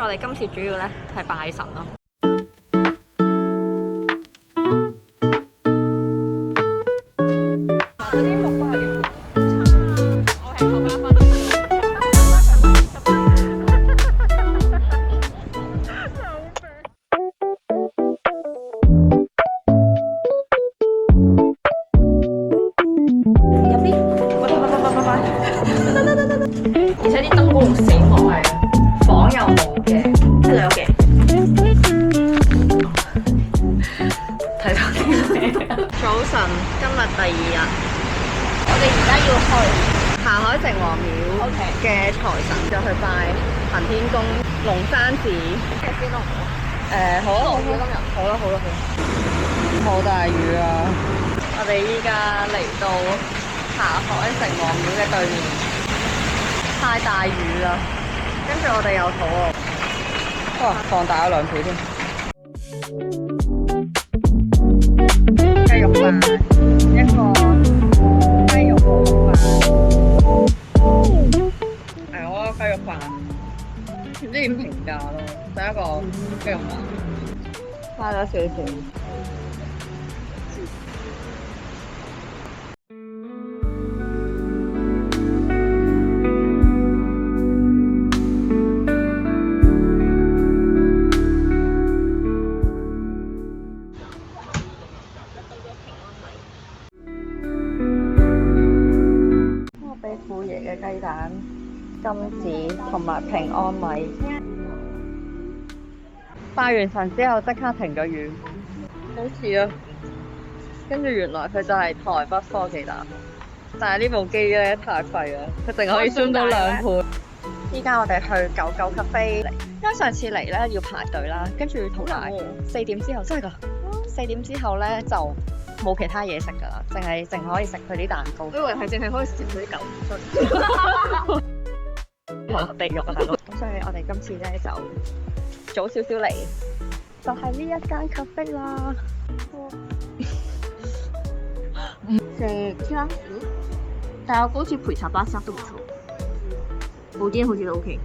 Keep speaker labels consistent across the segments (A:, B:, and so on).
A: 我哋今次主要咧係拜神咯。而且啲燈光死火係，房又冇嘅，得兩嘅。睇到啲咩？早晨，今日第2日，我哋而家要去下海城隍廟嘅財神，就去拜行天宮、龍山寺。嘅先咯。好啊，好啊，好啦，好啦，好。好大雨啊！我哋依家嚟到下海城隍廟嘅對面。太大雨啦，跟住我哋又肚餓，哇！放大咗2倍添。雞肉飯，一個雞肉飯，我雞肉飯，唔知點評價咯。第一個雞肉飯，差咗少少。富爺嘅雞蛋、金紙同埋平安米。拜完神之後即刻停咗雨，好似啊。跟住原來佢就係台北科技大學，但係呢部機咧太廢啦，佢淨可以 zoom 到2倍。依家我哋去99 cafe， 因為上次嚟咧要排隊啦，跟住同埋4點之後真係㗎，4點之後咧就冇其他嘢食㗎啦，淨可以食佢啲蛋糕。我以為係淨係可以食佢啲狗出。落地獄啊大佬！咁所以我哋今次咧就早少少嚟，就係呢一間 cafe 啦。食啦，但係我好似陪茶巴沙都唔錯，布丁好似都 OK。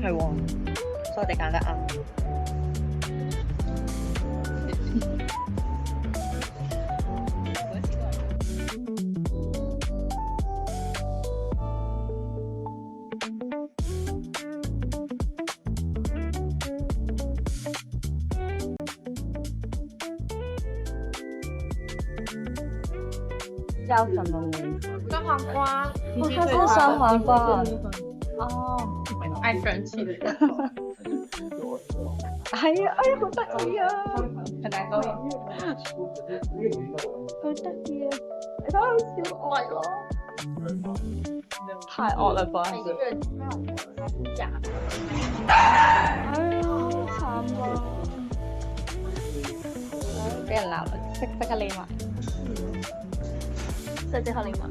A: 係喎，所以我哋揀得啱。叫什麼名？酸黃瓜。哦，它是酸黃瓜。哦。愛生氣的人。哎呀，好得意啊！很難講。好得意啊！你睇下小愛咯，太惡啦吧！哎呀，慘啊！俾人鬧啦，即刻匿埋，即刻匿埋。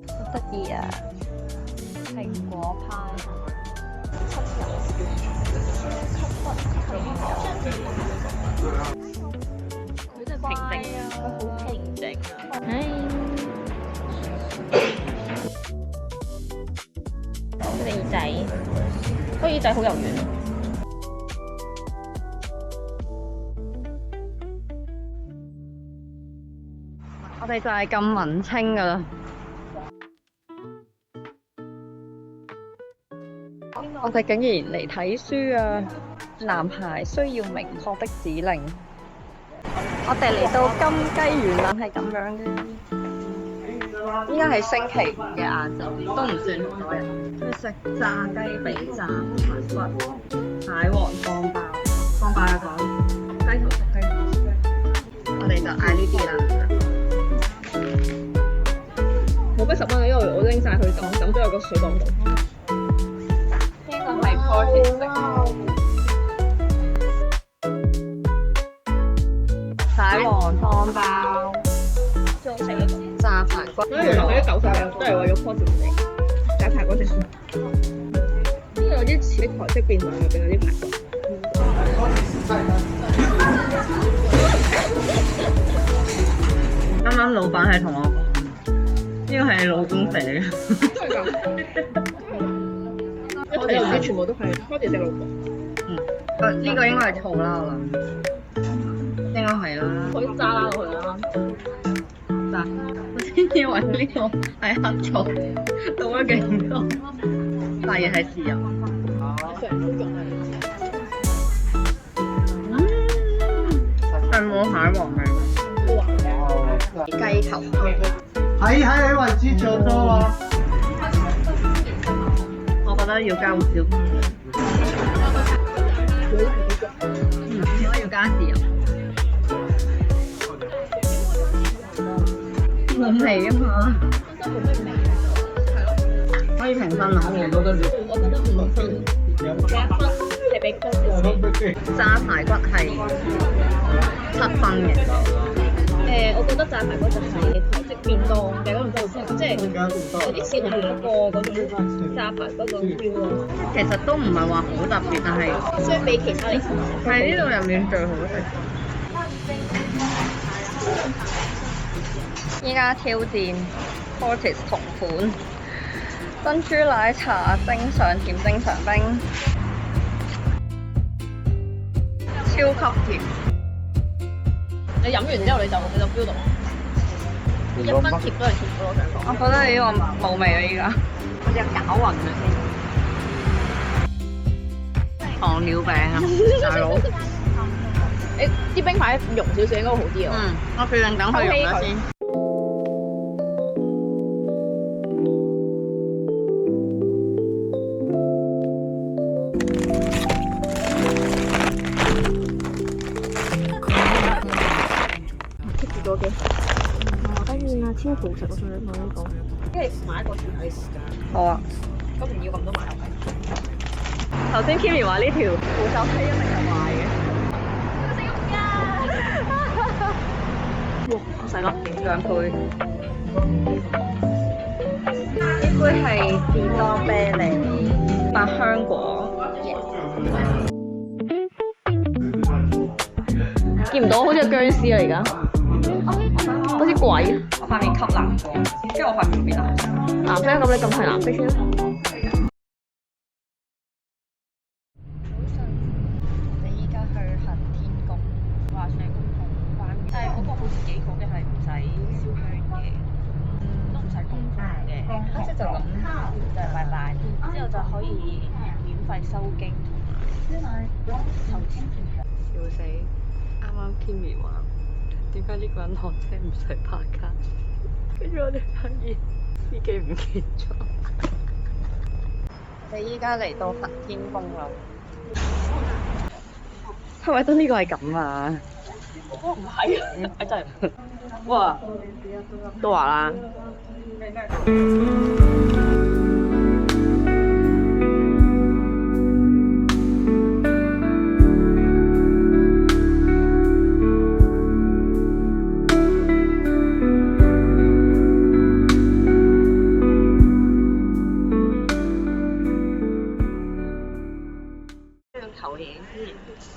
A: 好得意啊！蘋果派，佢真係平靜啊！佢好平靜啊！佢哋耳仔，個耳仔好柔軟。我哋就係咁文青㗎啦。我哋竟然嚟睇書啊！男孩需要明確的指令。我哋嚟到金雞園啦，係咁樣嘅。依家係星期5嘅晏晝，都唔算好多人。去食炸雞髀、炸排骨、蟹黃湯包、湯包一個，雞頭食雞頭。就嗌呢啲啦。
B: 冇俾10蚊，因為我拎晒佢抌咗喺個水缸度。
A: 呢個係 Portis 蟹黃湯包，
B: 最好食嗰個。
A: 炸排骨。
B: 所以原來佢啲9塊都係為咗 Portis 嚟炸排骨食。因為有啲似啲台式便當入邊嗰啲排骨。
A: 啱啱老闆係同我講，呢個係老公寫嘅。
B: 真係㗎！我哋啲全部都係 Portis 食老婆。
A: 呢個應該係醋啦，我諗。應該係啦。
B: 可以炸啦落去啦。
A: 炸！我先以為呢個係黑醋，倒咗勁多，發現係豉油。係冇蟹黃味。雞頭湯。
C: 睇喺你位置做多啊！
A: 我覺得要加少少。我要加豉油。冇味啊嘛。可以評分啊！
B: 我覺得5分，1分係俾
A: 炸排骨係7分嘅。
B: 我覺得炸排骨就係台式便當嘅嗰種，即係有啲似我哋嗰個嗰種炸排骨嗰種 feel 咯。
A: 其實都唔係話好特別，但係
B: 相比其他嚟講，
A: 係呢度入面最好食。依家挑戰 Portis 同款珍珠奶茶冰上甜冰上冰，超級甜。
B: 你飲完之後你就 feel 到，1分甜都係甜嘅，我想講。
A: 我覺得你呢個冇味啊！依家我隻攪勻咗先。糖尿病啊，大佬！
B: 你啲冰塊溶少少應該會好啲啊。
A: 我決定等佢溶咗先。
B: 超好食，我想你講呢個，即係買一個條喺度。
A: 好啊。
B: 咁唔要咁多買落去。
A: 頭先 Kimi 話呢條扶手梯一定係壞嘅。哇！好細粒，2倍。呢杯係士多啤梨百香果。
B: 見唔到，好似僵屍啊！而家，好似鬼。
A: 我塊面吸藍光，跟住我塊面變藍色。
B: 藍色咁，你咁係藍色先。
A: 我哋依家去行天宮，話上公鳳關，但係嗰個好似幾好嘅係唔使燒香嘅，都唔使供奉嘅，即係就咁就拜拜，之後就可以免費收經同埋收錢。笑死！啱啱 Kimi 話點解呢個人學車唔使拍卡？跟住我哋發現司機唔見咗。我哋依家嚟到行天宮啦，係咪得呢個係咁啊？
B: 唔係啊，真係。哇！都話啦。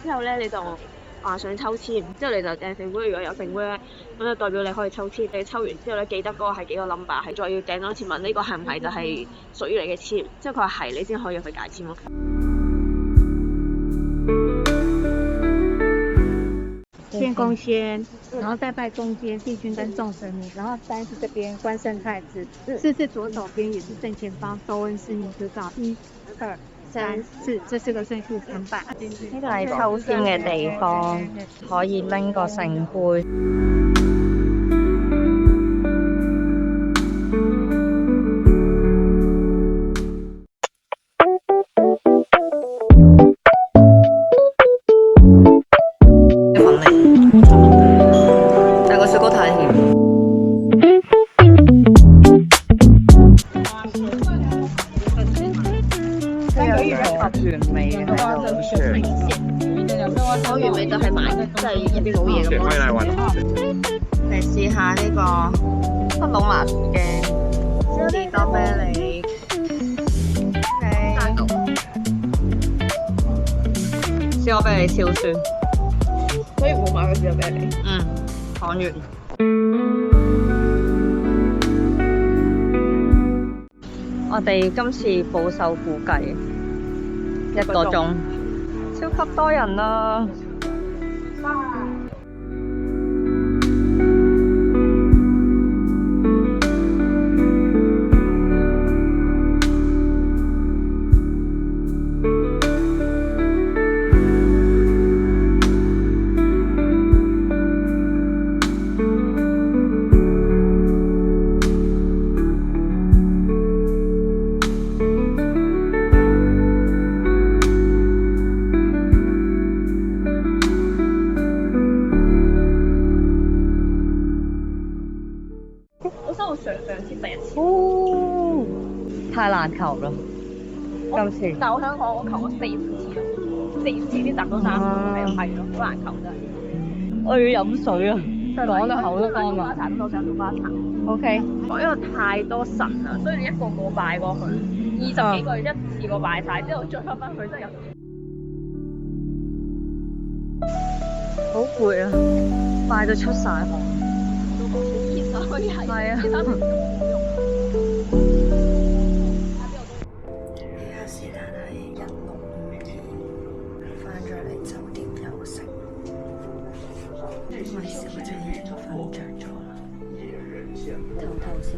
B: 之後咧，你就話想抽籤，之後你就掟聖杯，如果有聖杯咧，咁就代表你可以抽籤。你抽完之後咧，記得嗰個係幾個 number，係再要掟多次問呢個係唔係就係屬於你嘅籤，之後佢話係，你先可以去解籤咯。
D: 先供仙，然後再拜中間帝君跟众神明，然后3是这边关圣太子，4是左手边也是正前方周恩师你知道，1、2、3、4，這4個順序參拜。
A: 呢度係抽籤嘅地方，可以拎個聖杯。粉嚟。
B: 入邊冇嘢咁咯。嚟試下呢個黑龍麻薯嘅士多啤梨。士多啤梨超酸，所以唔好買個士多啤梨。講完。我哋今次保守估計1個鐘，超級多人啦！哦，太難求啦！今次，但我想講，我求咗4次，4次先達到3分，係咯，好難求真係。
A: 我要飲水啊！講到口都乾啦。
B: 茶都想到花茶。
A: OK，
B: 因為太多神啦，所以你一個個拜過去，20幾個一次過拜晒，之後再翻去真係有。
A: 好攰啊！拜到出晒汗。
B: 其實嗰啲係。
A: 係啊。
E: 而家時間係16:52，翻咗嚟酒店休息。因為小姐已經瞓着咗啦，唞唞先。